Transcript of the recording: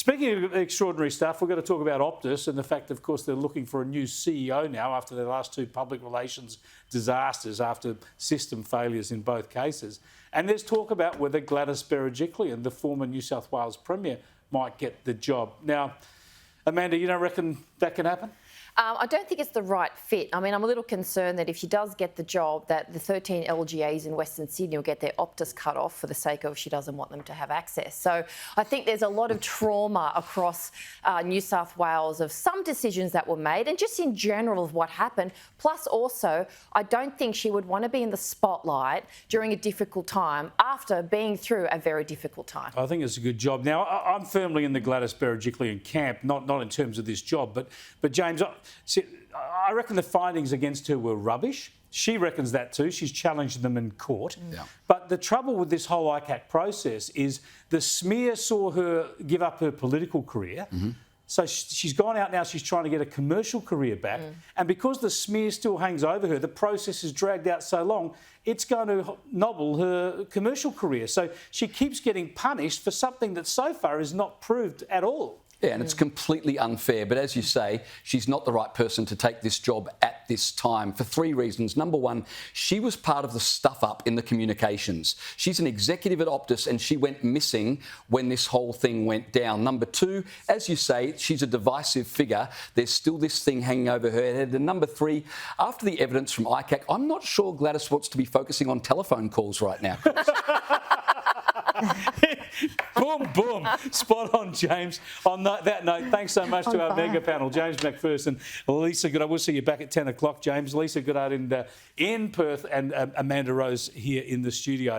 Speaking of extraordinary stuff, we've got to talk about Optus and the fact, of course, they're looking for a new CEO now after their last two public relations disasters, after system failures in both cases. And there's talk about whether Gladys Berejiklian, the former New South Wales Premier, might get the job. Now, Amanda, you don't reckon that can happen? I don't think it's the right fit. I mean, I'm a little concerned that if she does get the job, that the 13 LGAs in Western Sydney will get their Optus cut off for the sake of she doesn't want them to have access. So I think there's a lot of trauma across New South Wales of some decisions that were made and just in general of what happened. Plus also, I don't think she would want to be in the spotlight during a difficult time after being through a very difficult time. I think it's a good job. Now, I'm firmly in the Gladys Berejiklian camp, not in terms of this job, but James, I reckon the findings against her were rubbish. She reckons that too. She's challenged them in court. Yeah. But the trouble with this whole ICAC process is the smear saw her give up her political career. Mm-hmm. So she's gone out now, she's trying to get a commercial career back. And because the smear still hangs over her, the process is dragged out so long, it's going to nobble her commercial career. So she keeps getting punished for something that so far is not proved at all. Yeah, and it's completely unfair. But as you say, she's not the right person to take this job at this time for three reasons. Number one, she was part of the stuff up in the communications. She's an executive at Optus and she went missing when this whole thing went down. Number two, as you say, she's a divisive figure. There's still this thing hanging over her head. And number three, after the evidence from ICAC, I'm not sure Gladys wants to be focusing on telephone calls right now. Boom, boom. Spot on, James. On that note, thanks so much to our mega panel, James Macpherson, Lisa Goodard. We'll see you back at 10 o'clock, James. Lisa Goodard in Perth and Amanda Rose here in the studio.